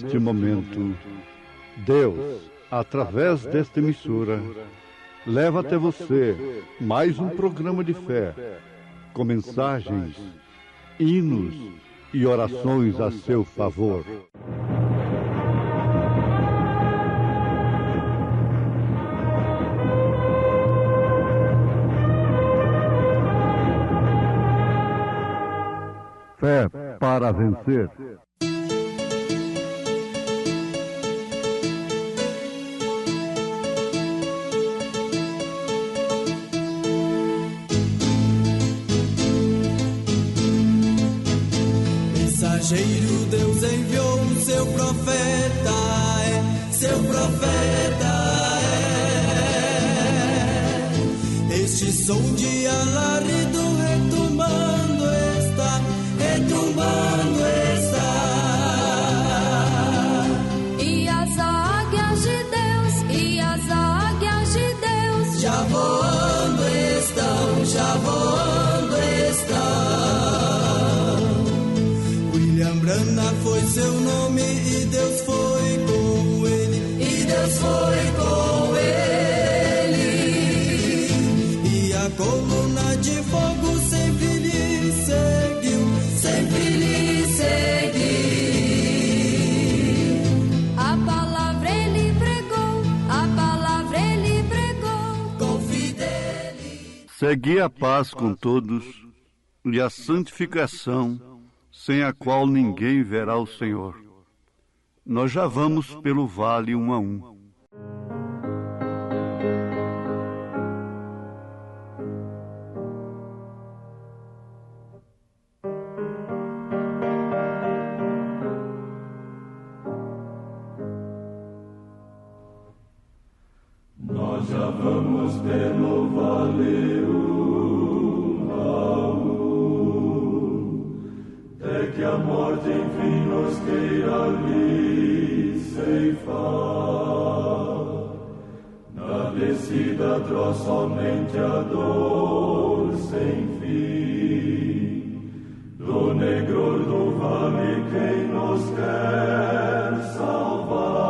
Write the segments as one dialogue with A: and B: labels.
A: neste momento, Deus, através desta emissora, leva até você mais um programa de fé, com mensagens, hinos e orações a seu favor. Fé para vencer.
B: Mensageiro, Deus enviou o seu profeta, seu profeta Este som de alarido retumbando está,
C: E as águias de Deus,
B: já voando estão. William Branham foi seu nome e Deus foi com ele, E a coluna de fogo sempre lhe seguiu,
C: A palavra ele pregou,
B: com fidelidade.
A: Segui a paz com todos e a santificação, sem a qual ninguém verá o Senhor. Nós já vamos pelo vale um a um.
D: Nós já vamos pelo vale um a um, até que a morte enfim nos queira ali ceifar. Na descida atroz somente a dor sem fim, do negror do vale quem nos quer salvar.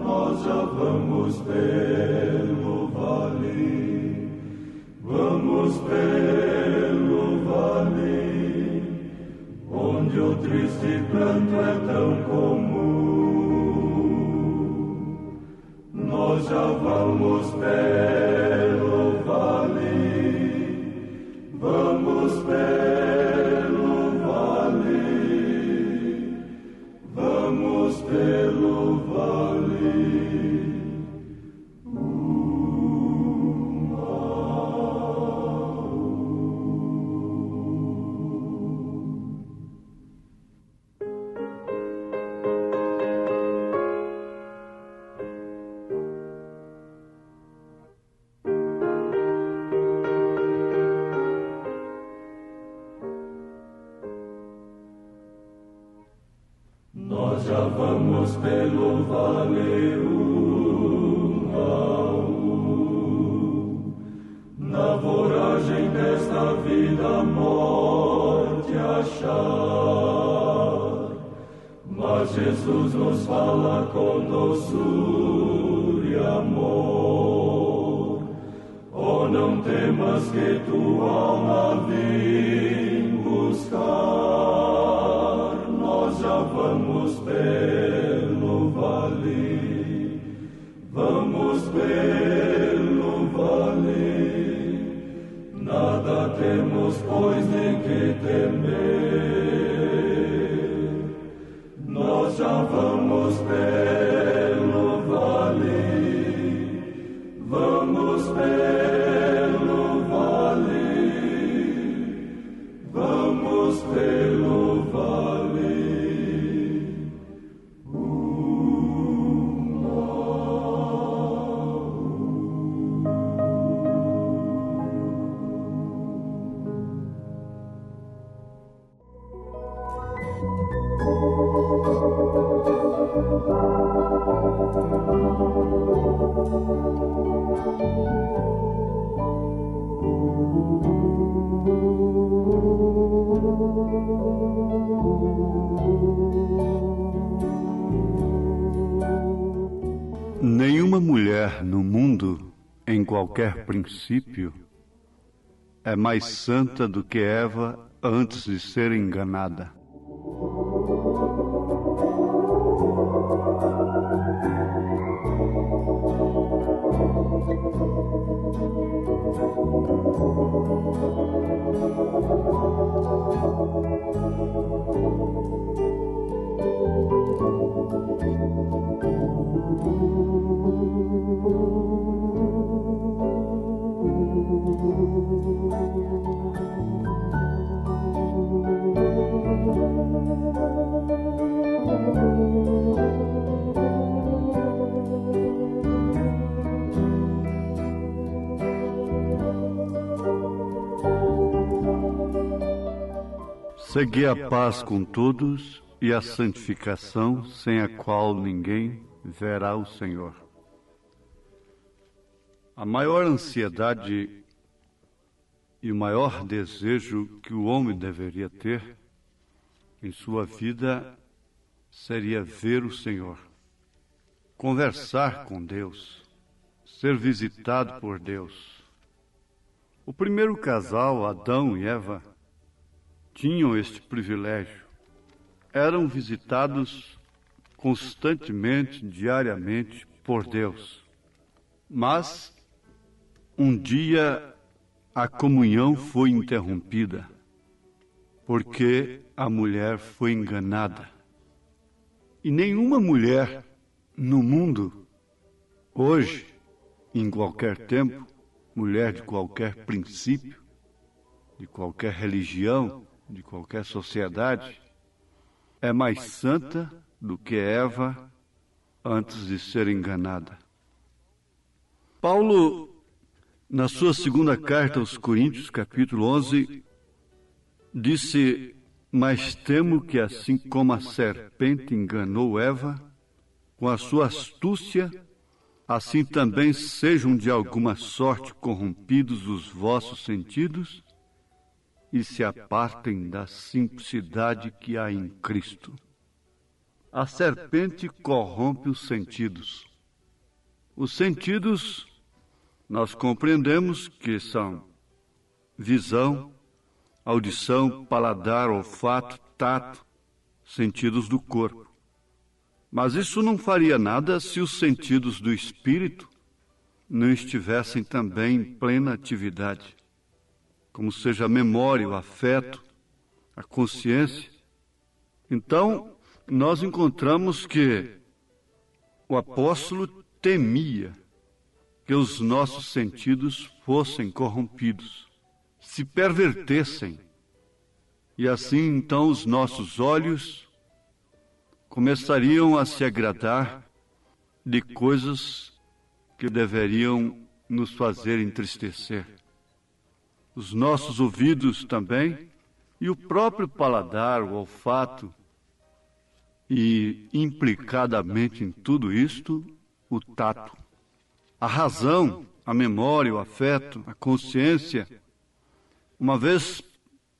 D: Nós já vamos pelo vale, onde o triste pranto é tão comum. Nós já vamos pelo vale, vamos pelo vale. Nós já vamos pelo vale um a um, na voragem desta vida a morte achar. Mas Jesus nos fala com doçura e amor: oh, não temas que tua alma vim buscar. Nós já vamos pelo vale, nada temos, pois, nem que temer. Nós já vamos pelo vale, vamos pelo vale.
A: mulher no mundo, em qualquer princípio, é mais santa do que Eva antes de ser enganada. Segui a paz com todos e a santificação, sem a qual ninguém verá o Senhor. A maior ansiedade e o maior desejo que o homem deveria ter em sua vida seria ver o Senhor, conversar com Deus, ser visitado por Deus. O primeiro casal, Adão e Eva, tinham este privilégio. Eram visitados constantemente, diariamente, por Deus. Mas, um dia, a comunhão foi interrompida, porque a mulher foi enganada. E nenhuma mulher no mundo, hoje, em qualquer tempo, mulher de qualquer princípio, de qualquer religião, de qualquer sociedade, é mais santa do que Eva antes de ser enganada. Paulo, na sua segunda carta aos Coríntios, capítulo 11, disse: mas temo que assim como a serpente enganou Eva, com a sua astúcia, assim também sejam de alguma sorte corrompidos os vossos sentidos e se apartem da simplicidade que há em Cristo. A serpente corrompe os sentidos. Os sentidos, nós compreendemos que são visão, audição, paladar, olfato, tato, sentidos do corpo. Mas isso não faria nada se os sentidos do espírito não estivessem também em plena atividade, como seja a memória, o afeto, a consciência. Então, nós encontramos que o apóstolo temia que os nossos sentidos fossem corrompidos, se pervertessem, e assim então os nossos olhos começariam a se agradar de coisas que deveriam nos fazer entristecer. Os nossos ouvidos também, e o próprio paladar, o olfato, e implicadamente em tudo isto, o tato. A razão, a memória, o afeto, a consciência, uma vez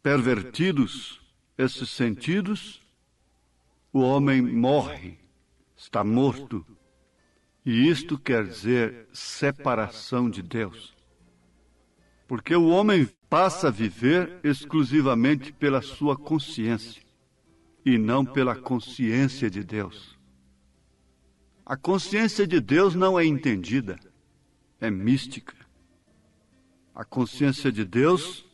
A: pervertidos esses sentidos, o homem morre, está morto. E isto quer dizer separação de Deus. Porque o homem passa a viver exclusivamente pela sua consciência e não pela consciência de Deus. A consciência de Deus não é entendida, é mística. A consciência de Deus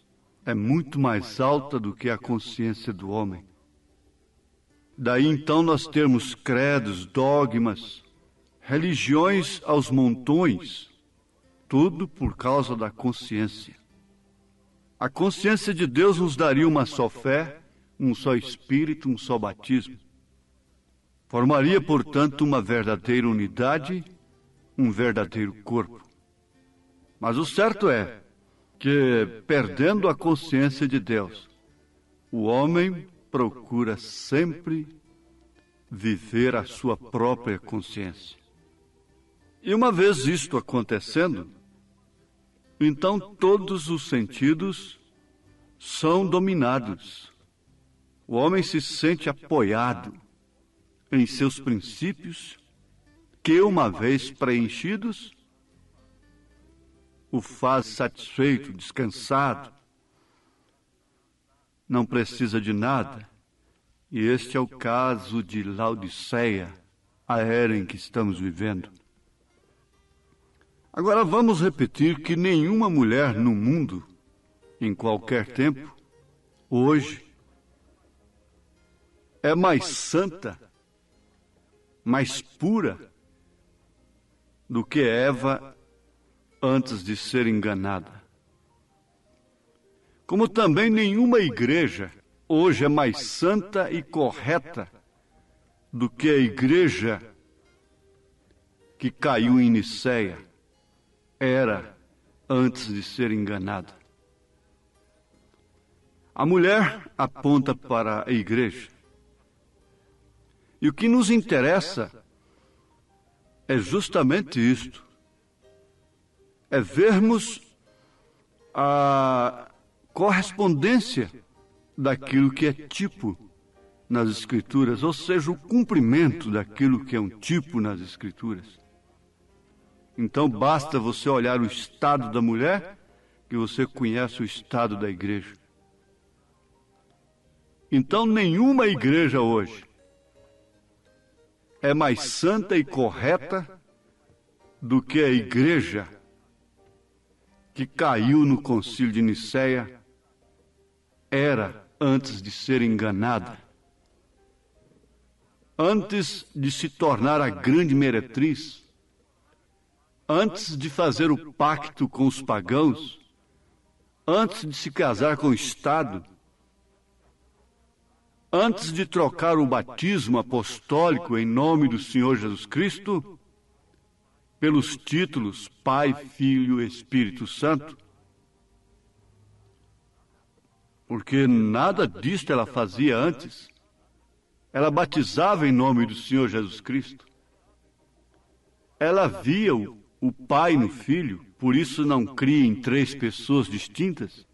A: é muito mais alta do que a consciência do homem. Daí então nós temos credos, dogmas, religiões aos montões, tudo por causa da consciência. A consciência de Deus nos daria uma só fé, um só Espírito, um só batismo. Formaria, portanto, uma verdadeira unidade, um verdadeiro corpo. Mas o certo é que, perdendo a consciência de Deus, o homem procura sempre viver a sua própria consciência. E uma vez isto acontecendo, então todos os sentidos são dominados. O homem se sente apoiado em seus princípios, que uma vez preenchidos, o faz satisfeito, descansado, não precisa de nada. E este é o caso de Laodiceia, a era em que estamos vivendo. Agora vamos repetir que nenhuma mulher no mundo, em qualquer tempo, hoje, é mais santa, mais pura do que Eva antes de ser enganada. Como também nenhuma igreja hoje é mais santa e correta do que a igreja que caiu em Nicéia era antes de ser enganada. A mulher aponta para a igreja. E o que nos interessa é justamente isto. É vermos a correspondência daquilo que é tipo nas Escrituras, ou seja, o cumprimento daquilo que é um tipo nas Escrituras. Então basta você olhar o estado da mulher, que você conhece o estado da igreja. Então nenhuma igreja hoje é mais santa e correta do que a igreja que caiu no concílio de Nicéia era antes de ser enganada, antes de se tornar a grande meretriz, antes de fazer o pacto com os pagãos, antes de se casar com o Estado, antes de trocar o batismo apostólico em nome do Senhor Jesus Cristo pelos títulos Pai, Filho e Espírito Santo, porque nada disto ela fazia antes. Ela batizava em nome do Senhor Jesus Cristo. Ela via o Pai no Filho, por isso não cria em três pessoas distintas.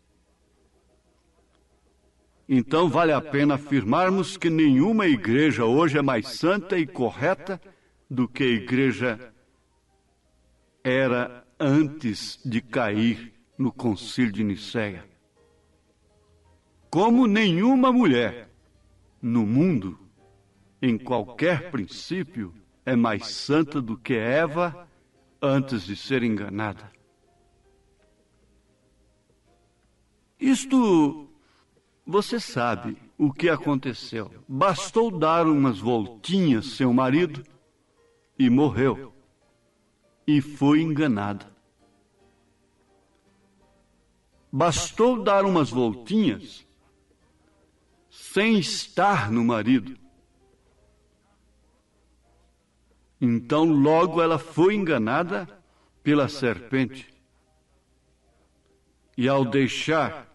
A: Então vale a pena afirmarmos que nenhuma igreja hoje é mais santa e correta do que a igreja era antes de cair no concílio de Nicéia. Como nenhuma mulher no mundo, em qualquer princípio, é mais santa do que Eva antes de ser enganada. Isto, você sabe o que aconteceu. Bastou dar umas voltinhas seu marido e morreu. E foi enganada. Bastou dar umas voltinhas sem estar no marido. Então logo ela foi enganada pela serpente. E ao deixar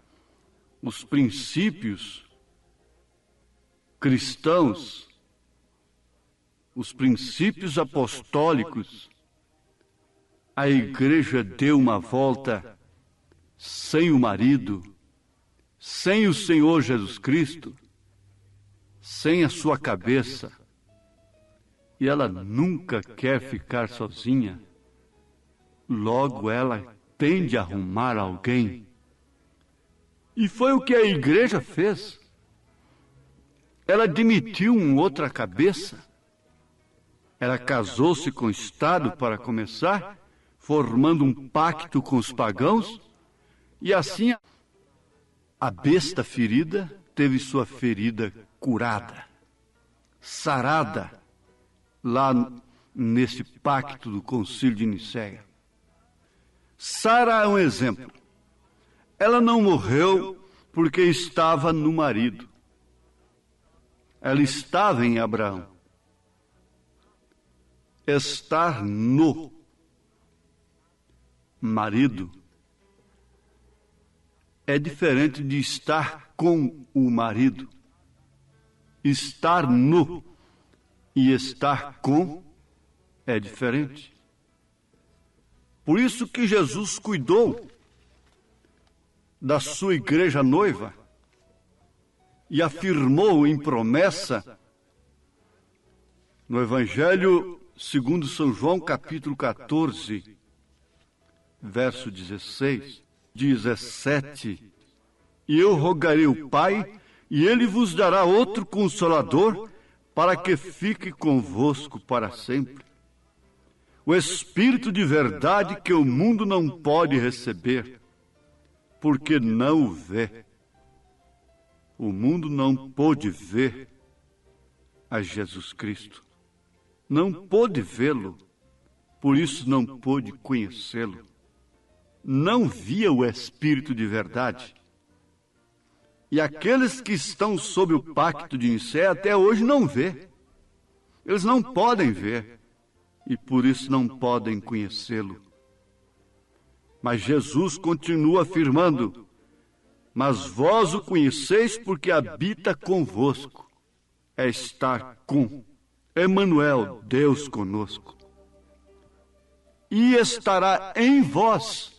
A: os princípios cristãos, os princípios apostólicos, a igreja deu uma volta sem o marido, sem o Senhor Jesus Cristo, sem a sua cabeça. E ela nunca quer ficar sozinha. Logo ela tem de arrumar alguém. E foi o que a igreja fez. Ela admitiu uma outra cabeça. Ela casou-se com o Estado para começar, formando um pacto com os pagãos, e assim a besta ferida teve sua ferida curada, sarada, lá nesse pacto do concílio de Nicéia. Sara é um exemplo. Ela não morreu porque estava no marido. Ela estava em Abraão. Estar no marido é diferente de estar com o marido. Estar no e estar com é diferente. Por isso que Jesus cuidou da sua igreja noiva e afirmou em promessa no Evangelho segundo São João, capítulo 14, verso 16, 17, e eu rogarei ao Pai, e ele vos dará outro Consolador, para que fique convosco para sempre. O Espírito de verdade que o mundo não pode receber, porque não o vê. O mundo não pôde ver a Jesus Cristo. Não pôde vê-lo, por isso não pôde conhecê-lo. Não via o Espírito de verdade. E aqueles que estão sob o pacto de Nicéia até hoje não vê. Eles não podem ver e por isso não podem conhecê-lo. Mas Jesus continua afirmando: mas vós o conheceis porque habita convosco. É estar com Emanuel, Deus conosco. E estará em vós.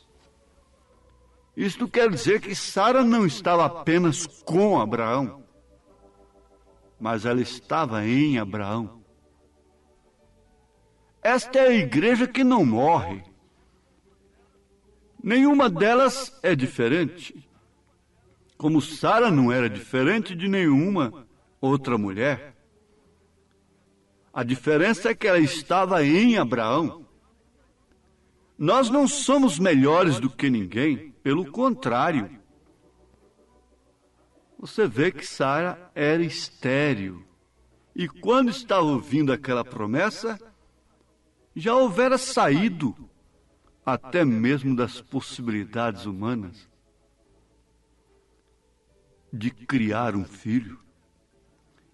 A: Isto quer dizer que Sara não estava apenas com Abraão, mas ela estava em Abraão. Esta é a igreja que não morre. Nenhuma delas é diferente. Como Sara não era diferente de nenhuma outra mulher. A diferença é que ela estava em Abraão. Nós não somos melhores do que ninguém, pelo contrário. Você vê que Sara era estéril. E quando estava ouvindo aquela promessa, já houvera saído até mesmo das possibilidades humanas de criar um filho.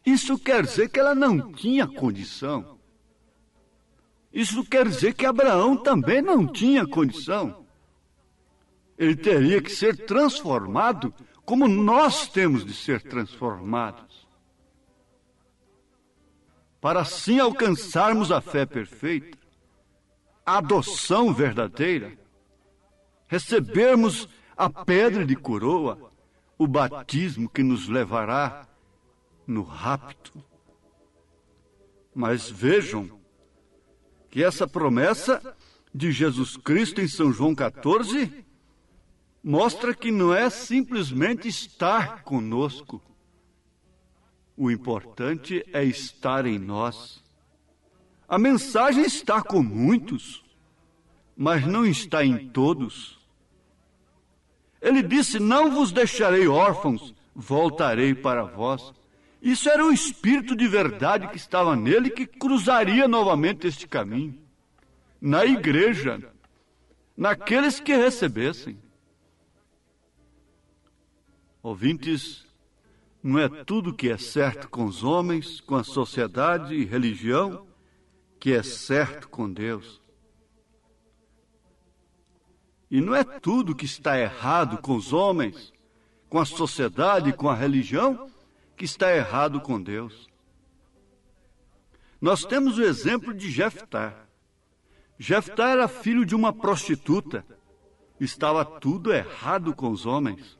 A: Isso quer dizer que ela não tinha condição. Isso quer dizer que Abraão também não tinha condição. Ele teria que ser transformado como nós temos de ser transformados, para assim alcançarmos a fé perfeita, a adoção verdadeira, recebermos a pedra de coroa, o batismo que nos levará no rapto. Mas vejam que essa promessa de Jesus Cristo em São João 14 mostra que não é simplesmente estar conosco. O importante é estar em nós. A mensagem está com muitos, mas não está em todos. Ele disse: não vos deixarei órfãos, voltarei para vós. Isso era o Espírito de verdade que estava nele, que cruzaria novamente este caminho, na igreja, naqueles que recebessem. Ouvintes, não é tudo que é certo com os homens, com a sociedade e religião, que é certo com Deus. E não é tudo que está errado com os homens, com a sociedade e com a religião, que está errado com Deus. Nós temos o exemplo de Jeftá. Jeftá era filho de uma prostituta. Estava tudo errado com os homens.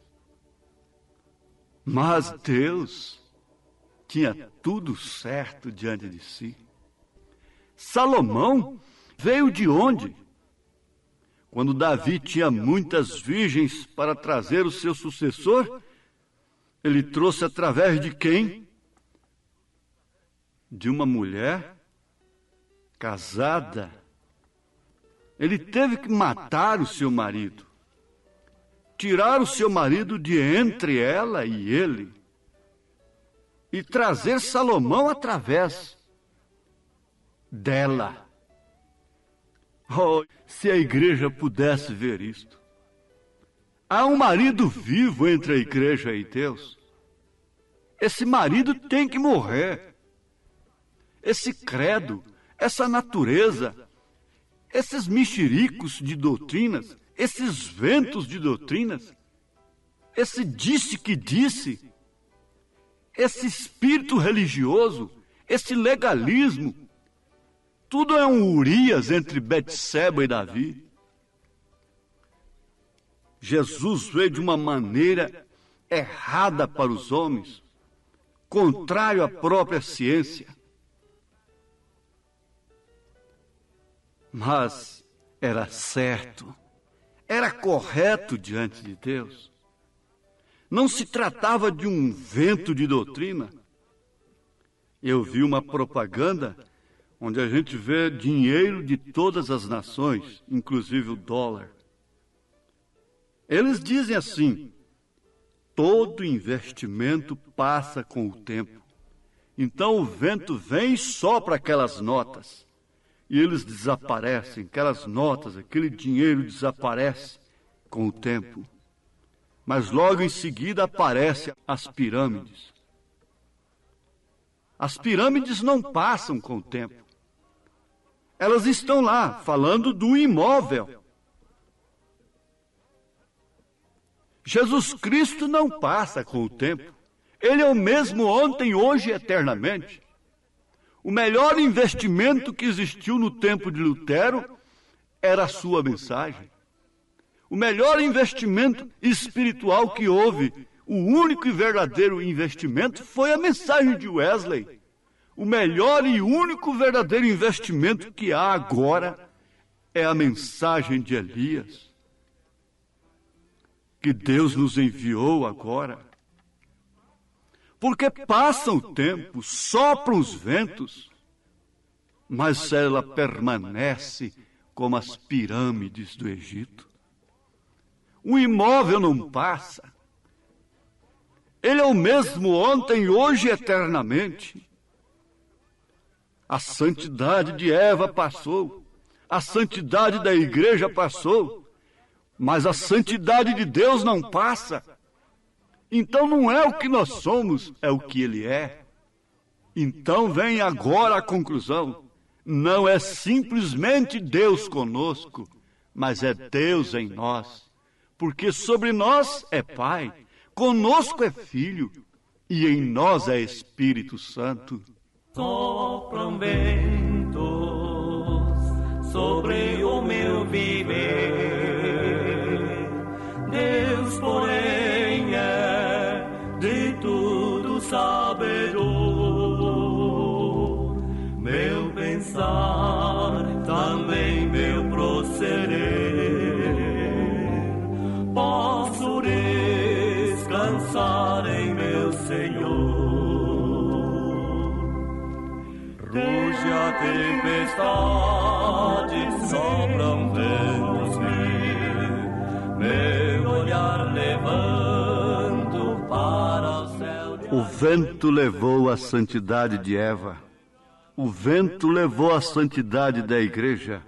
A: Mas Deus tinha tudo certo diante de si. Salomão veio de onde? Quando Davi tinha muitas virgens para trazer o seu sucessor, ele trouxe através de quem? De uma mulher casada. Ele teve que matar o seu marido, tirar o seu marido de entre ela e ele, e trazer Salomão através dela. Oh, se a igreja pudesse ver isto. Há um marido vivo entre a igreja e Deus. Esse marido tem que morrer. Esse credo, essa natureza, esses mexericos de doutrinas, esses ventos de doutrinas, esse disse que disse, esse espírito religioso, esse legalismo, tudo é um Urias entre Betseba e Davi. Jesus veio de uma maneira errada para os homens, contrário à própria ciência. Mas era certo, era correto diante de Deus. Não se tratava de um vento de doutrina. Eu vi uma propaganda onde a gente vê dinheiro de todas as nações, inclusive o dólar. Eles dizem assim: todo investimento passa com o tempo. Então o vento vem e sopra aquelas notas. E eles desaparecem, aquelas notas, aquele dinheiro desaparece com o tempo. Mas logo em seguida aparecem as pirâmides. As pirâmides não passam com o tempo. Elas estão lá, falando do imóvel. Jesus Cristo não passa com o tempo. Ele é o mesmo ontem, hoje e eternamente. O melhor investimento que existiu no tempo de Lutero era a sua mensagem. O melhor investimento espiritual que houve, o único e verdadeiro investimento, foi a mensagem de Wesley. O melhor e único verdadeiro investimento que há agora é a mensagem de Elias, que Deus nos enviou agora. Porque passa o tempo, sopram os ventos, mas ela permanece como as pirâmides do Egito. O imóvel não passa. Ele é o mesmo ontem, hoje e eternamente. A santidade de Eva passou, a santidade da igreja passou, mas a santidade de Deus não passa. Então não é o que nós somos, é o que Ele é. Então vem agora a conclusão. Não é simplesmente Deus conosco, mas é Deus em nós. Porque sobre nós é Pai, conosco é Filho, e em nós é Espírito Santo.
E: Sopram ventos sobre o meu viver. Deus, porém, é de tudo sabedor. Meu pensar, também meu proceder. Posso descansar em meu Senhor. Ruge a tempestade, sopram ventos meu olhar levanto para o céu.
A: O vento levou a santidade de Eva. O vento levou a santidade da igreja,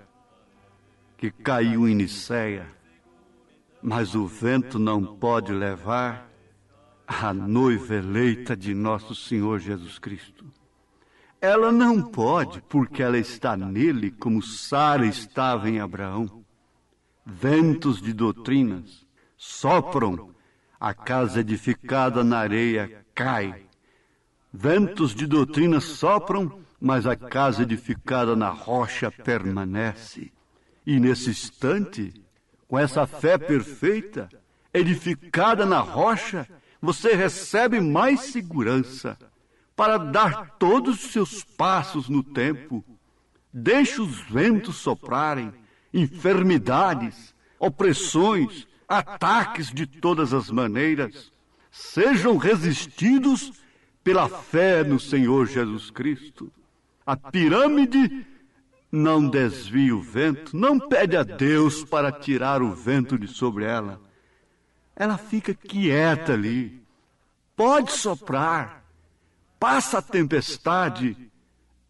A: que caiu em Niceia. Mas o vento não pode levar a noiva eleita de nosso Senhor Jesus Cristo. Ela não pode, porque ela está nele, como Sara estava em Abraão. Ventos de doutrinas sopram, a casa edificada na areia cai. Ventos de doutrinas sopram, mas a casa edificada na rocha permanece. E nesse instante, com essa fé perfeita, edificada na rocha, você recebe mais segurança para dar todos os seus passos no tempo. Deixe os ventos soprarem, enfermidades, opressões, ataques de todas as maneiras, sejam resistidos pela fé no Senhor Jesus Cristo. A pirâmide não desvia o vento, não pede a Deus para tirar o vento de sobre ela. Ela fica quieta ali, pode soprar. Passa a tempestade,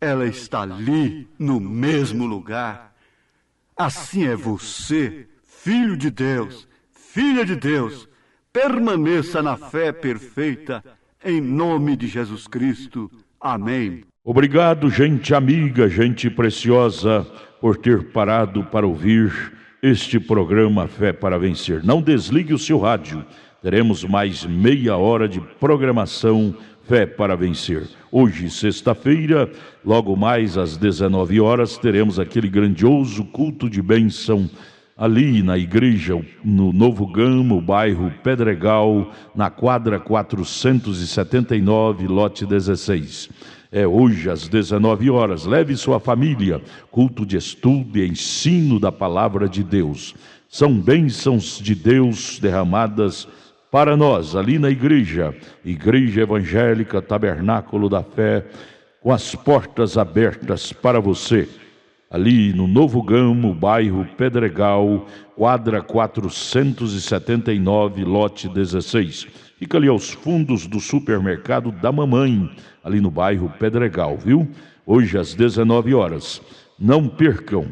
A: ela está ali, no mesmo lugar. Assim é você, filho de Deus, filha de Deus. Permaneça na fé perfeita, em nome de Jesus Cristo. Amém.
F: Obrigado, gente amiga, gente preciosa, por ter parado para ouvir este programa Fé para Vencer. Não desligue o seu rádio. Teremos mais meia hora de programação Fé para Vencer. Hoje, sexta-feira, logo mais às 19 horas, teremos aquele grandioso culto de bênção ali na igreja, no Novo Gama, bairro Pedregal, na quadra 479, lote 16. É hoje às 19 horas. Leve sua família. Culto de estudo e ensino da palavra de Deus. São bênçãos de Deus derramadas para nós, ali na Igreja Evangélica Tabernáculo da Fé, com as portas abertas para você. Ali no Novo Gamo, bairro Pedregal, quadra 479, lote 16. Fica ali aos fundos do supermercado da Mamãe, ali no bairro Pedregal, viu? Hoje às 19 horas. Não percam.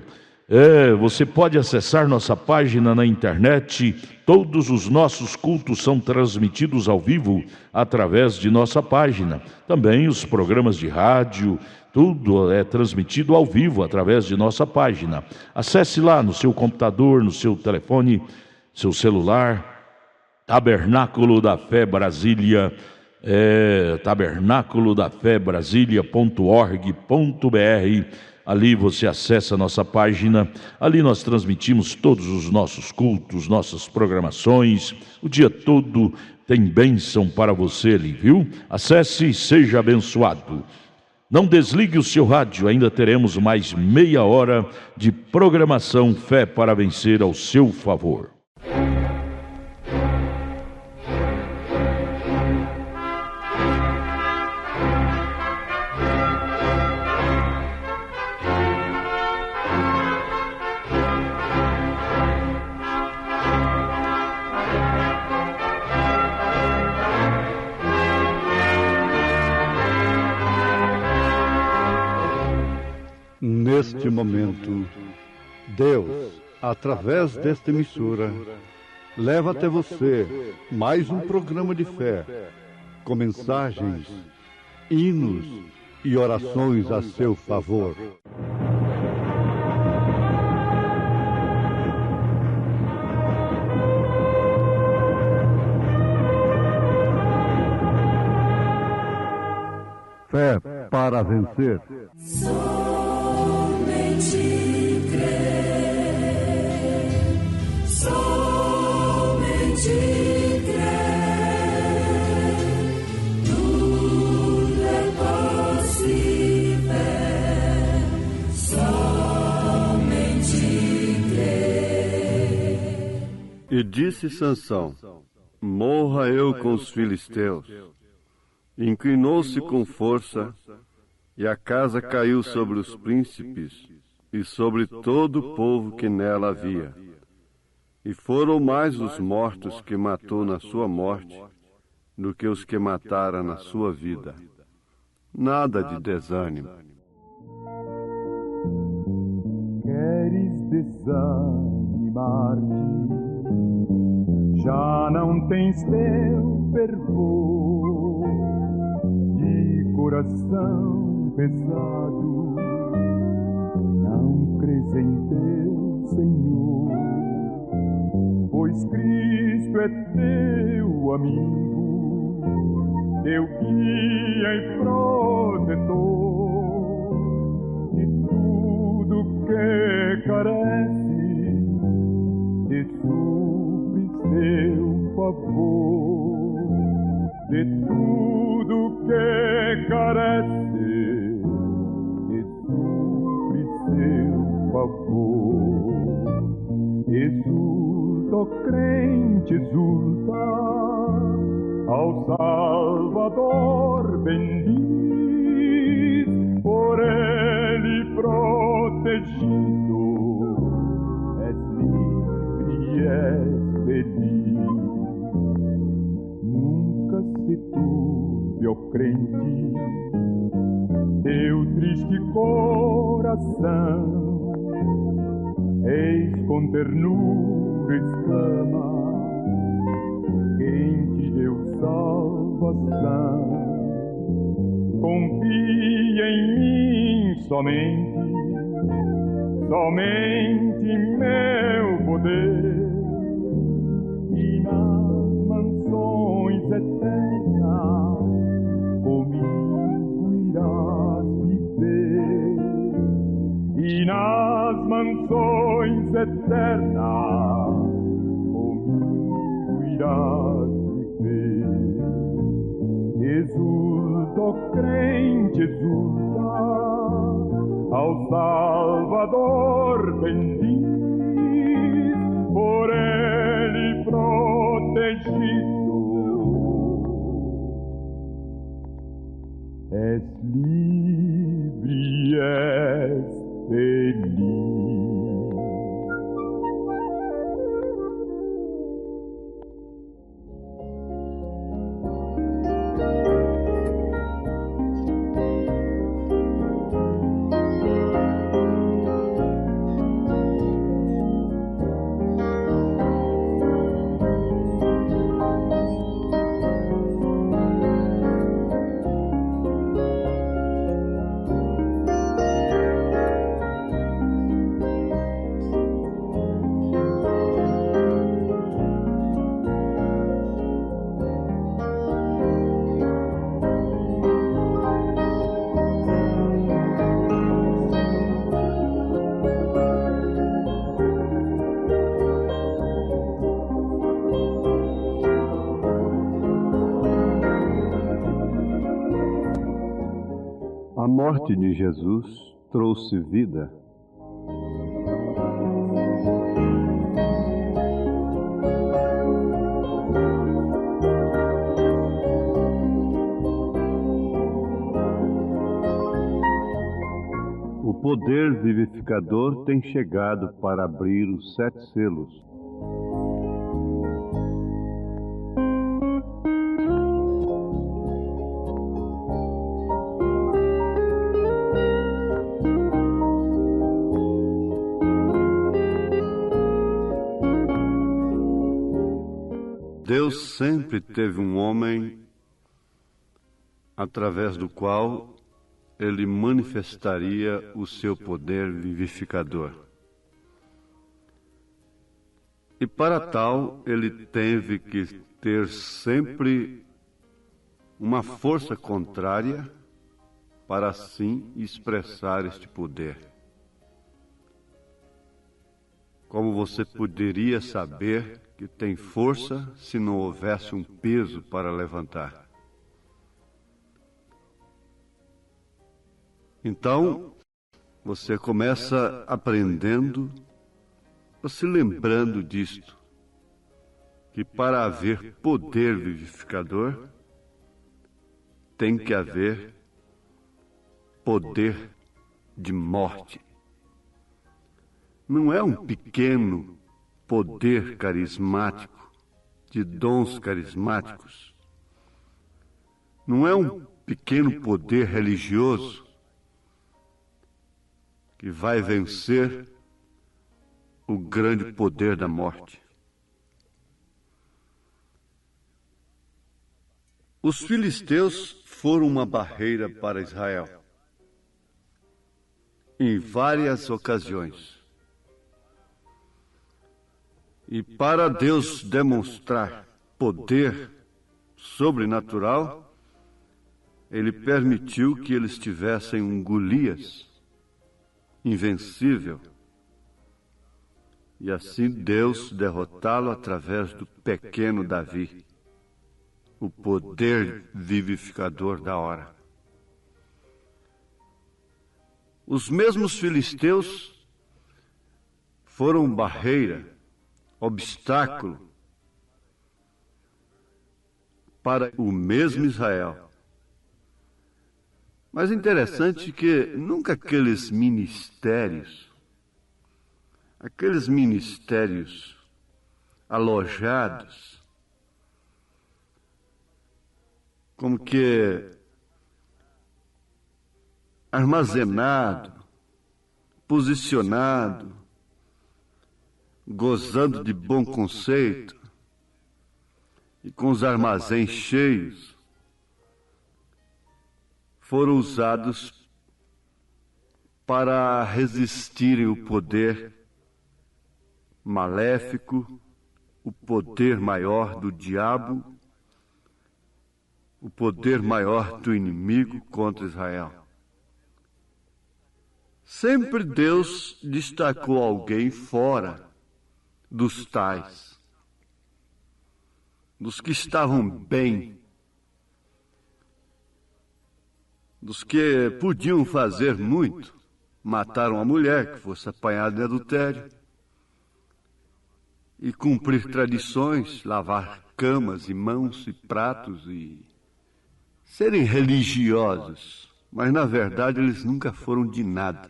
F: Você pode acessar nossa página na internet. Todos os nossos cultos são transmitidos ao vivo através de nossa página. Também os programas de rádio, tudo é transmitido ao vivo através de nossa página. Acesse lá no seu computador, no seu telefone, seu celular, Tabernáculo da Fé Brasília, tabernáculodafebrasilia.org.br. Ali você acessa a nossa página. Ali nós transmitimos todos os nossos cultos, nossas programações. O dia todo tem bênção para você ali, viu? Acesse e seja abençoado. Não desligue o seu rádio, ainda teremos mais meia hora de programação Fé para Vencer ao seu favor.
A: Neste momento, Deus, através desta emissora, leva até você mais um programa de fé, com mensagens, hinos e orações a seu favor. Fé para vencer.
C: Somente crer, tudo é possível. Somente crer.
G: E disse Sansão: morra eu com os filisteus. Inclinou-se com força, e a casa caiu sobre os príncipes e sobre todo o povo que nela havia. E foram mais os mortos que matou na sua morte do que os que matara na sua vida. Nada de desânimo.
H: Queres desanimar-te? Já não tens teu fervor de coração pesado. Não crês em teu Senhor, pois Cristo é teu amigo, teu guia e protetor. De tudo que carece, te supre seu favor. De tudo que carece, te supre seu favor. Exulta, ó crente, exulta, ao Salvador bendiz, por ele protegido, és livre e és feliz. Nunca se turbe, ó crente, teu triste coração. Eis com ternura exclama quem te deu salvação. Confia em mim somente, somente meu poder, e nas mansões eternas comigo irás viver. E nas mansões eternas comigo irás viver. Exulta, quanto crente exulta ao Salvador bendiz, por ele protegido. És livre, és feliz.
G: A morte de Jesus trouxe vida. O poder vivificador tem chegado para abrir os 7 selos. Deus sempre teve um homem através do qual ele manifestaria o seu poder vivificador. E para tal, ele teve que ter sempre uma força contrária para assim expressar este poder. Como você poderia saber que tem força se não houvesse um peso para levantar? Então, você começa aprendendo, se lembrando disto, que para haver poder vivificador, tem que haver poder de morte. Não é um pequeno poder carismático, de dons carismáticos. Não é um pequeno poder religioso que vai vencer o grande poder da morte. Os filisteus foram uma barreira para Israel em várias ocasiões. E para Deus demonstrar poder sobrenatural, Ele permitiu que eles tivessem um Golias invencível. E assim Deus derrotá-lo através do pequeno Davi, o poder vivificador da hora. Os mesmos filisteus foram barreira, obstáculo para o mesmo Israel. Mas interessante que nunca aqueles ministérios alojados, como que armazenado, posicionado, gozando de bom conceito e com os armazéns cheios, foram usados para resistirem o poder maléfico, o poder maior do diabo, o poder maior do inimigo contra Israel. Sempre Deus destacou alguém fora dos tais, dos que estavam bem, dos que podiam fazer muito, mataram a mulher que fosse apanhada em adultério, e cumprir tradições, lavar camas e mãos e pratos e serem religiosos, mas na verdade eles nunca foram de nada.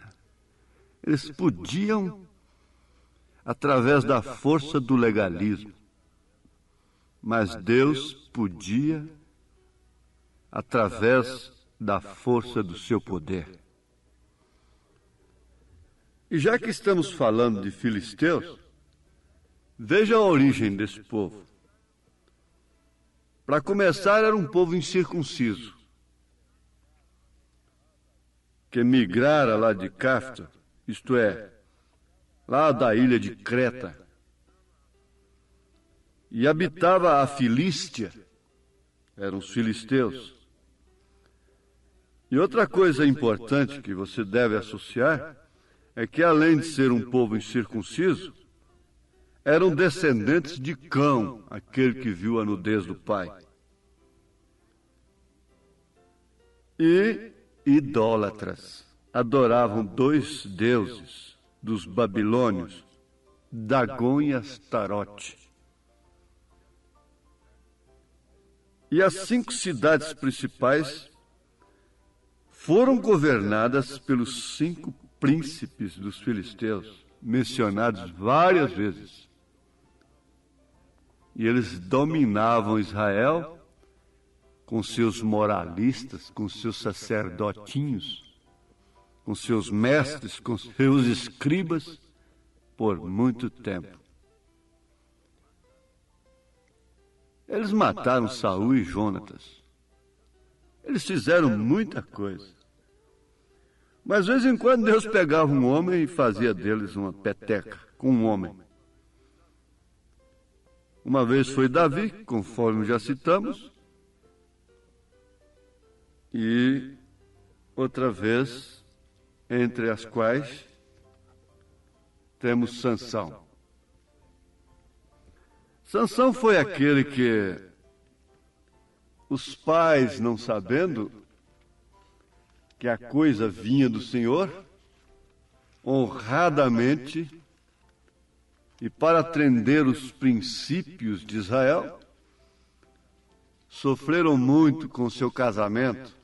G: Eles podiam através da força do legalismo, mas Deus podia através da força do seu poder. E já que estamos falando de filisteus, veja a origem desse povo. Para começar, era um povo incircunciso, que migrara lá de Cafta, isto é, lá da ilha de Creta, e habitava a Filístia, eram os filisteus. E outra coisa importante que você deve associar é que, além de ser um povo incircunciso, eram descendentes de Cão, aquele que viu a nudez do pai. E idólatras, adoravam dois deuses dos babilônios, Dagom e Astarote. E as 5 cidades principais foram governadas pelos 5 príncipes dos filisteus, mencionados várias vezes. E eles dominavam Israel com seus moralistas, com seus sacerdotinhos, com seus mestres, com seus escribas, por muito tempo. Eles mataram Saul e Jonatas. Eles fizeram muita coisa. Mas, de vez em quando, Deus pegava um homem e fazia deles uma peteca com um homem. Uma vez foi Davi, conforme já citamos, e outra vez, entre as quais temos Sansão. Sansão foi aquele que os pais, não sabendo que a coisa vinha do Senhor, honradamente, e para atender os princípios de Israel, sofreram muito com seu casamento.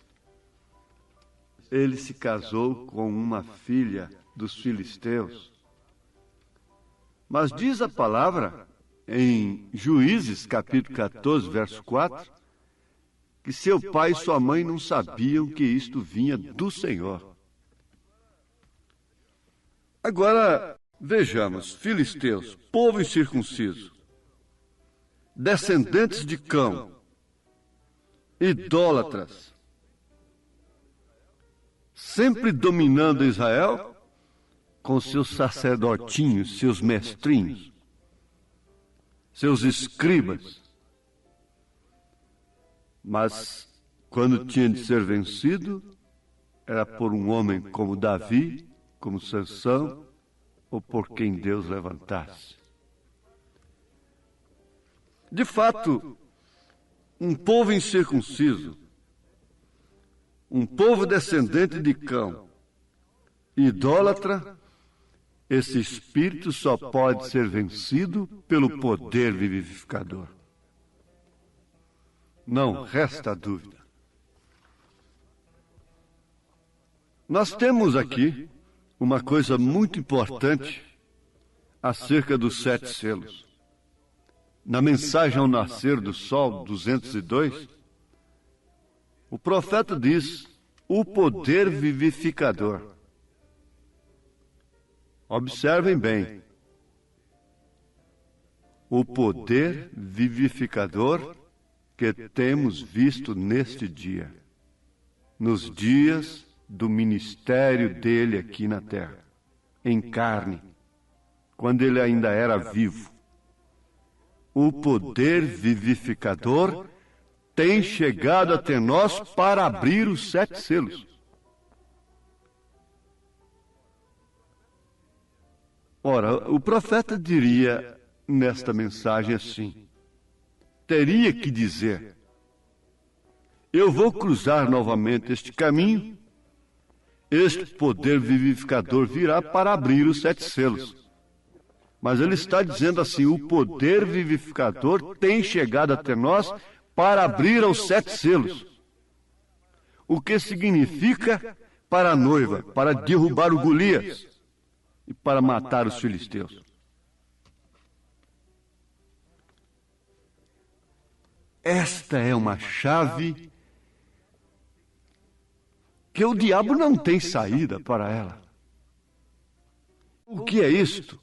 G: Ele se casou com uma filha dos filisteus. Mas diz a palavra, em Juízes, capítulo 14, verso 4, que seu pai e sua mãe não sabiam que isto vinha do Senhor. Agora, vejamos, filisteus, povo incircunciso, descendentes de Cão, idólatras, sempre dominando Israel com seus sacerdotinhos, seus mestrinhos, seus escribas. Mas, quando tinha de ser vencido, era por um homem como Davi, como Sansão, ou por quem Deus levantasse. De fato, um povo incircunciso, um povo descendente de Cão, idólatra, esse espírito só pode ser vencido pelo poder vivificador. Não resta dúvida. Nós temos aqui uma coisa muito importante acerca dos 7 selos. Na mensagem ao nascer do sol 202, o profeta diz o poder vivificador. Observem bem. O poder vivificador que temos visto neste dia, nos dias do ministério dele aqui na terra, em carne, quando ele ainda era vivo. O poder vivificador tem chegado até nós para abrir os 7 selos. Ora, o profeta diria nesta mensagem assim, teria que dizer, eu vou cruzar novamente este caminho, este poder vivificador virá para abrir os 7 selos. Mas ele está dizendo assim, o poder vivificador tem chegado até nós para abrir aos 7 selos. O que significa para a noiva, para derrubar o Golias e para matar os filisteus. Esta é uma chave que o diabo não tem saída para ela. O que é isto?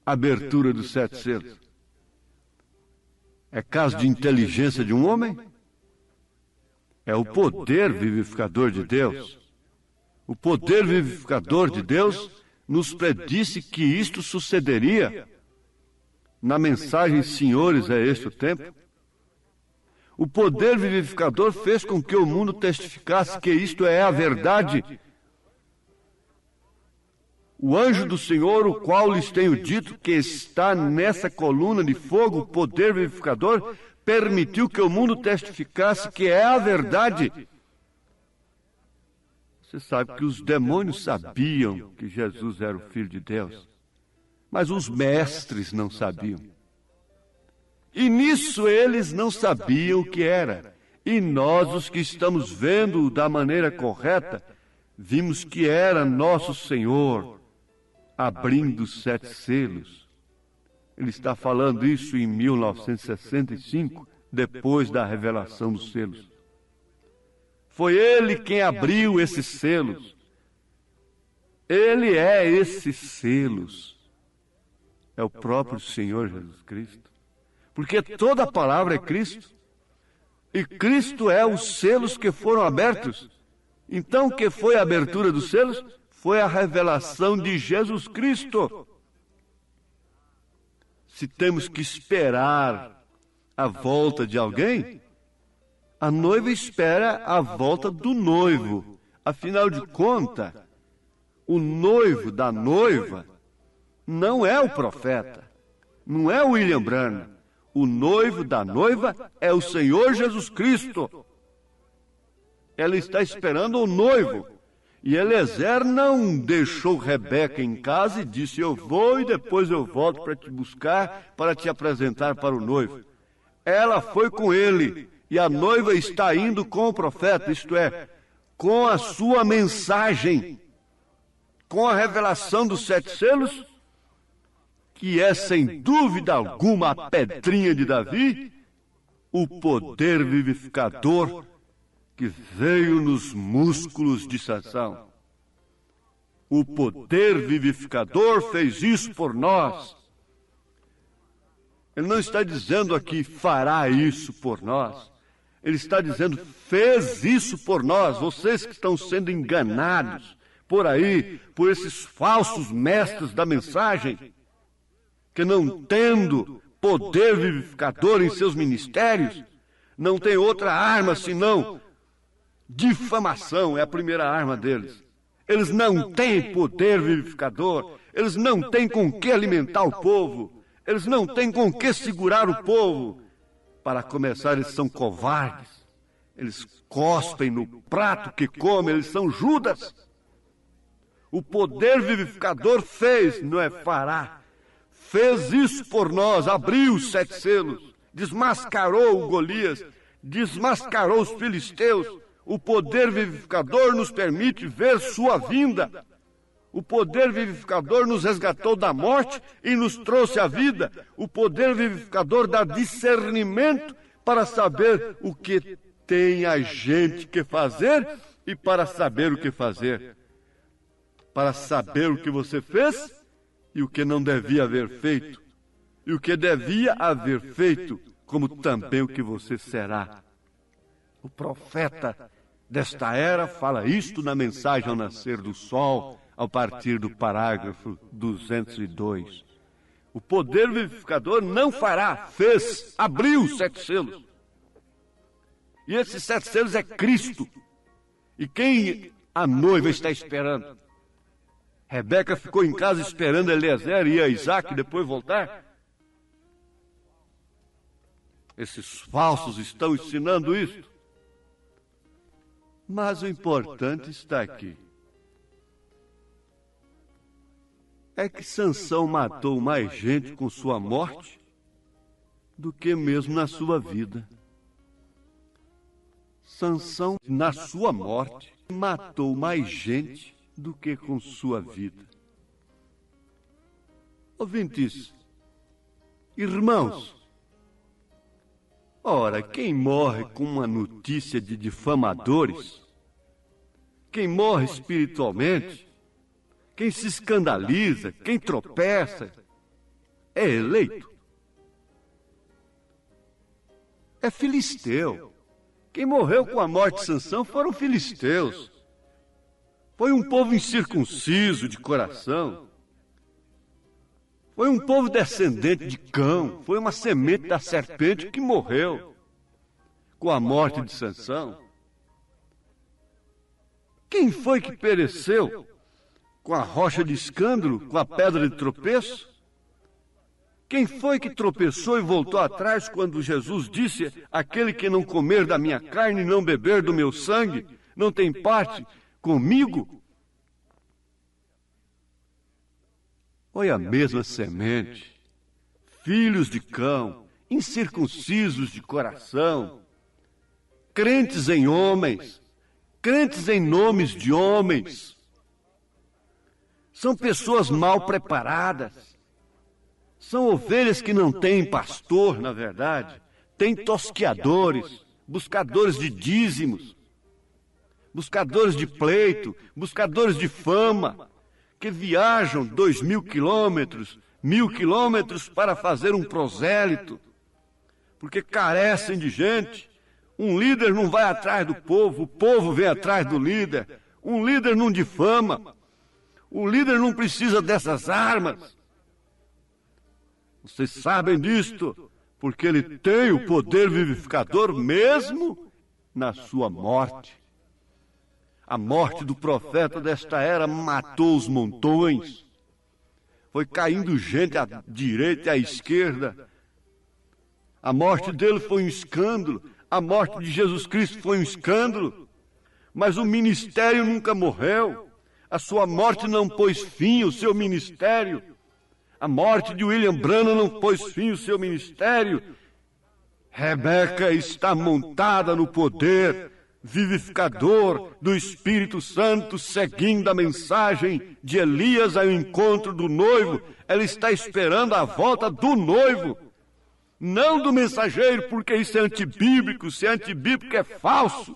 G: Abertura dos 7 selos. É caso de inteligência de um homem? É o poder vivificador de Deus. O poder vivificador de Deus nos predisse que isto sucederia. Na mensagem, senhores, é este o tempo. O poder vivificador fez com que o mundo testificasse que isto é a verdade. O anjo do Senhor, o qual lhes tenho dito que está nessa coluna de fogo, o poder vivificador, permitiu que o mundo testificasse que é a verdade. Você sabe que os demônios sabiam que Jesus era o Filho de Deus, mas os mestres não sabiam. E nisso eles não sabiam o que era. E nós, os que estamos vendo da maneira correta, vimos que era nosso Senhor abrindo os 7 selos. Ele está falando isso em 1965, depois da revelação dos selos. Foi ele quem abriu esses selos. Ele é esses selos. É o próprio Senhor Jesus Cristo. Porque toda a palavra é Cristo. E Cristo é os selos que foram abertos. Então, o que foi a abertura dos selos? Foi a revelação de Jesus Cristo. Se temos que esperar a volta de alguém, a noiva espera a volta do noivo. Afinal de contas, o noivo da noiva não é o profeta, não é o William Branham. O noivo da noiva é o Senhor Jesus Cristo. Ela está esperando o noivo. E Eliezer não deixou Rebeca em casa e disse, eu vou e depois eu volto para te buscar, para te apresentar para o noivo. Ela foi com ele e a noiva está indo com o profeta, isto é, com a sua mensagem, com a revelação dos 7 selos, que é, sem dúvida alguma, a pedrinha de Davi, o poder vivificador que veio nos músculos de Sansão. O poder vivificador fez isso por nós. Ele não está dizendo aqui, fará isso por nós. Ele está dizendo, fez isso por nós. Vocês que estão sendo enganados por aí, por esses falsos mestres da mensagem, que não tendo poder vivificador em seus ministérios, não tem outra arma senão difamação, é a primeira arma deles. Eles não têm poder vivificador, eles não têm com que alimentar o povo, eles não têm com que segurar o povo. Para começar, eles são covardes, eles cospem no prato que comem, eles são Judas. O poder vivificador fez, não é fará. Fez isso por nós, abriu os 7 selos, desmascarou o Golias, desmascarou os filisteus. O poder vivificador nos permite ver sua vinda. O poder vivificador nos resgatou da morte e nos trouxe a vida. O poder vivificador dá discernimento para saber o que tem a gente que fazer e para saber o que fazer. Para saber o que você fez e o que não devia haver feito, e o que devia haver feito, como também o que você será. O profeta desta era fala isto na mensagem ao nascer do sol, a partir do parágrafo 202. O poder vivificador não fará, fez, abriu os 7 selos. E esses 7 selos é Cristo. E quem a noiva está esperando? Rebeca ficou em casa esperando Eliezer e Isaac depois voltar? Esses falsos estão ensinando isso. Mas o importante está aqui. É que Sansão matou mais gente com sua morte do que mesmo na sua vida. Sansão, na sua morte, matou mais gente do que com sua vida. Ouvintes, irmãos, ora, quem morre com uma notícia de difamadores, quem morre espiritualmente, quem se escandaliza, quem tropeça, é eleito. É filisteu. Quem morreu com a morte de Sansão foram filisteus. Foi um povo incircunciso de coração. Foi um povo descendente de Cão. Foi uma semente da serpente que morreu com a morte de Sansão. Quem foi que pereceu com a rocha de escândalo, com a pedra de tropeço? Quem foi que tropeçou e voltou atrás quando Jesus disse: aquele que não comer da minha carne e não beber do meu sangue, não tem parte comigo? Foi a mesma semente, filhos de Cão, incircuncisos de coração, crentes em homens, crentes em nomes de homens. São pessoas mal preparadas. São ovelhas que não têm pastor, na verdade. Tem tosqueadores, buscadores de dízimos, buscadores de pleito, buscadores de fama, que viajam 2.000 quilômetros, 1.000 quilômetros para fazer um prosélito, porque carecem de gente. Um líder não vai atrás do povo, o povo vem atrás do líder. Um líder não difama, o líder não precisa dessas armas. Vocês sabem disto, porque ele tem o poder vivificador mesmo na sua morte. A morte do profeta desta era matou os montões. Foi caindo gente à direita e à esquerda. A morte dele foi um escândalo. A morte de Jesus Cristo foi um escândalo. Mas o ministério nunca morreu. A sua morte não pôs fim ao seu ministério. A morte de William Branham não pôs fim ao seu ministério. Rebeca está montada no poder vivificador do Espírito Santo, seguindo a mensagem de Elias ao encontro do noivo. Ela está esperando a volta do noivo, não do mensageiro, porque isso é antibíblico. Se é antibíblico, é falso.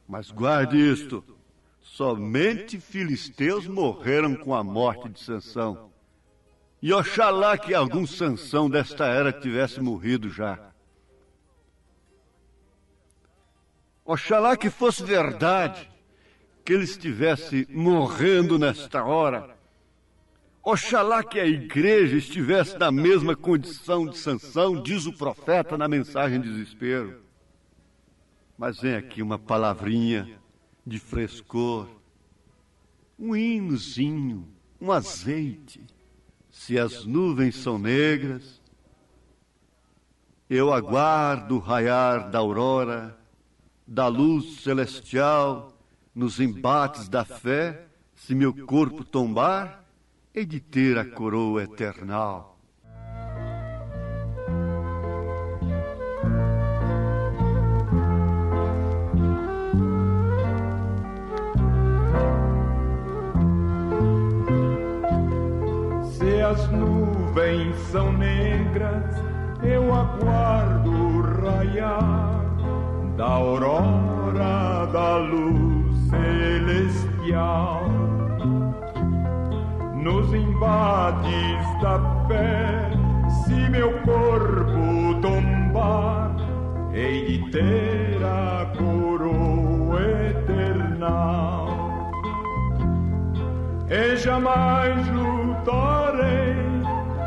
G: Mas guarde isto: somente filisteus morreram com a morte de Sansão. E oxalá que algum Sansão desta era tivesse morrido já. Oxalá que fosse verdade que ele estivesse morrendo nesta hora. Oxalá que a igreja estivesse na mesma condição de Sansão, diz o profeta na mensagem de desespero. Mas vem aqui uma palavrinha de frescor, um hinozinho, um azeite. Se as nuvens são negras, eu aguardo o raiar da aurora, da luz celestial, nos embates da fé. Se meu corpo tombar, hei de ter a coroa eternal.
H: Se as nuvens são negras, eu aguardo o raiar da aurora, da luz celestial. Nos embates da fé, se meu corpo tombar, hei de ter a coroa eternal. E jamais lutarei,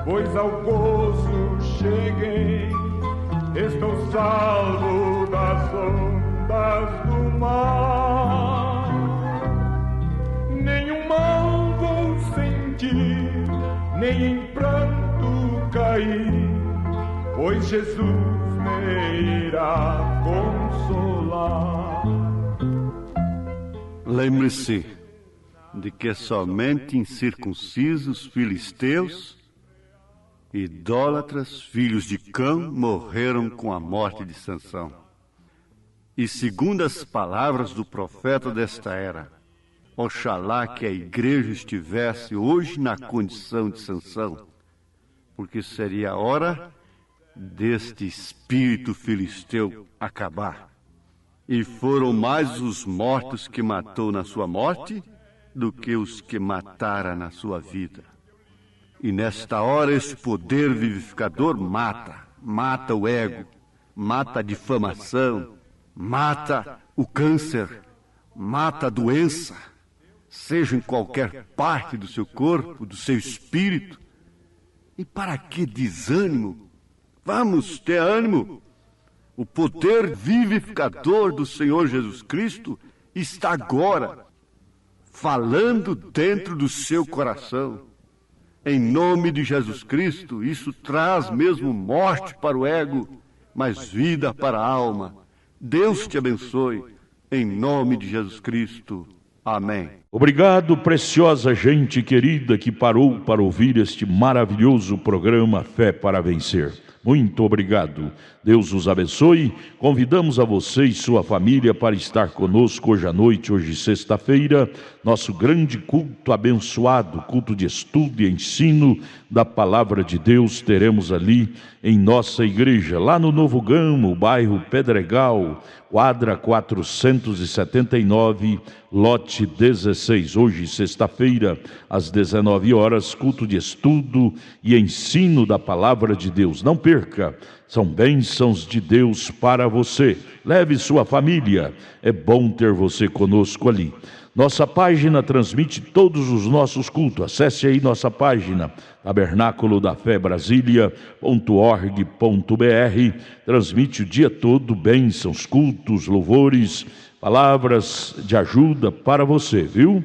H: pois ao gozo cheguei. Estou salvo das ondas do mar. Nenhum mal vou sentir, nem em pranto cair, pois Jesus me irá consolar.
G: Lembre-se de que somente incircuncisos filisteus, idólatras, filhos de Cã, morreram com a morte de Sansão. E segundo as palavras do profeta desta era, oxalá que a igreja estivesse hoje na condição de Sansão, porque seria a hora deste espírito filisteu acabar. E foram mais os mortos que matou na sua morte do que os que matara na sua vida. E nesta hora esse poder vivificador mata o ego, mata a difamação, mata o câncer, mata a doença, seja em qualquer parte do seu corpo, do seu espírito. E para que desânimo? Vamos ter ânimo. O poder vivificador do Senhor Jesus Cristo está agora falando dentro do seu coração. Em nome de Jesus Cristo, isso traz mesmo morte para o ego, mas vida para a alma. Deus te abençoe, em nome de Jesus Cristo. Amém.
F: Obrigado, preciosa gente querida que parou para ouvir este maravilhoso programa Fé para Vencer. Muito obrigado. Deus os abençoe. Convidamos a você e sua família para estar conosco hoje à noite, hoje sexta-feira, nosso grande culto abençoado, culto de estudo e ensino da Palavra de Deus. Teremos ali em nossa igreja, lá no Novo Gamo, bairro Pedregal, quadra 479, lote 16. Hoje, sexta-feira, às 19 horas, culto de estudo e ensino da Palavra de Deus. Não perca, são bênçãos de Deus para você. Leve sua família, é bom ter você conosco ali. Nossa página transmite todos os nossos cultos. Acesse aí nossa página, tabernáculo da fé Brasília.org.br. Transmite o dia todo bênçãos, cultos, louvores, palavras de ajuda para você, viu?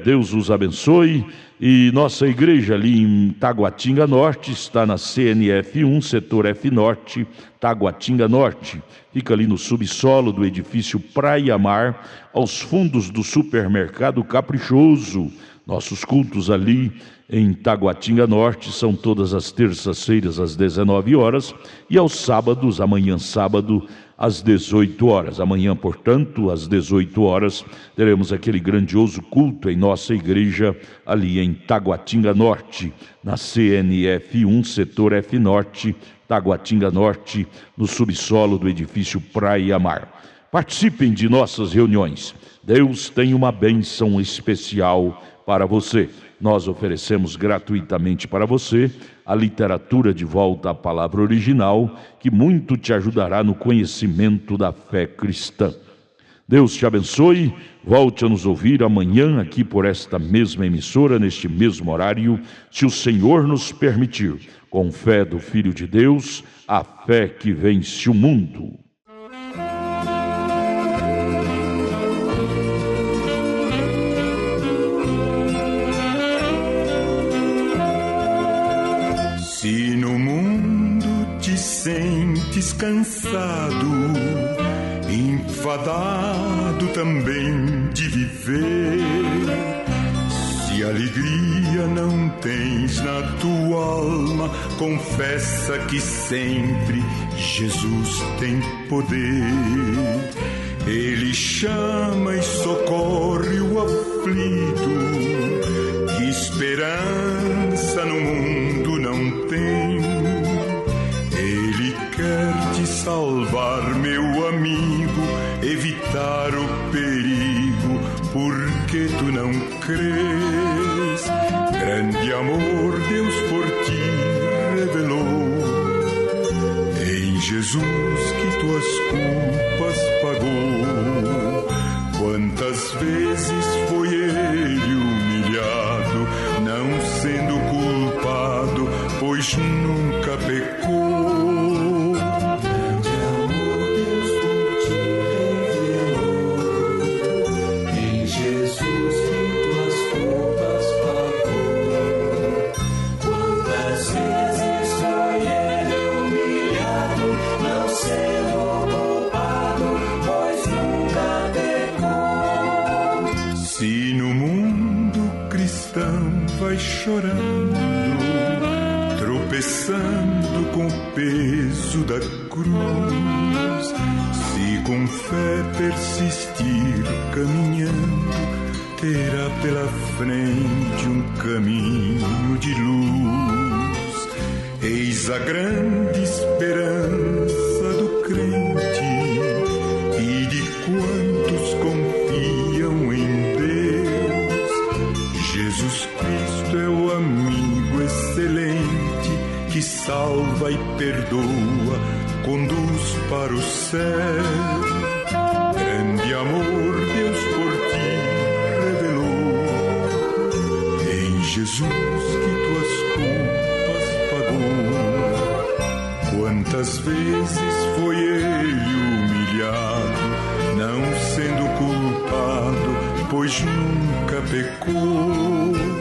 F: Deus os abençoe. E nossa igreja ali em Taguatinga Norte está na CNF 1, setor F Norte, Taguatinga Norte. Fica ali no subsolo do edifício Praia Mar, aos fundos do supermercado Caprichoso. Nossos cultos ali em Taguatinga Norte são todas as terças-feiras às 19 horas e aos sábados, amanhã sábado, às 18 horas. Amanhã, portanto, às 18 horas, teremos aquele grandioso culto em nossa igreja ali em Taguatinga Norte, na CNF 1, setor F Norte, Taguatinga Norte, no subsolo do edifício Praia Mar. Participem de nossas reuniões. Deus tem uma bênção especial para você. Nós oferecemos gratuitamente para você a literatura de volta à palavra original, que muito te ajudará no conhecimento da fé cristã. Deus te abençoe. Volte a nos ouvir amanhã aqui por esta mesma emissora, neste mesmo horário, se o Senhor nos permitir, com fé do Filho de Deus, a fé que vence o mundo.
H: Se no mundo te sentes cansado, enfadado também de viver, se alegria não tens na tua alma, confessa que sempre Jesus tem poder. Ele chama e socorre o aflito, que esperança no mundo não tem. Ele quer te salvar, meu amigo, evitar o perigo, porque tu não crês. Grande amor Deus por ti revelou, em Jesus que tuas culpas pagou. Quantas vezes foi ele humilhado, não sendo culpado, pois nunca pecou. Grande amor Deus por ti revelou, em Jesus que tuas culpas pagou. Quantas vezes foi ele humilhado,
I: chorando, tropeçando com o peso da cruz. Se com fé persistir caminhando, terá pela frente um caminho de luz. Eis a grande esperança do crente e de quantos confiam em Deus. Jesus Cristo é o amigo excelente que salva e perdoa, conduz para o céu. Grande amor Deus por ti revelou, em Jesus que tuas culpas pagou. Quantas vezes foi ele humilhado, não sendo culpado, pois nunca pecou.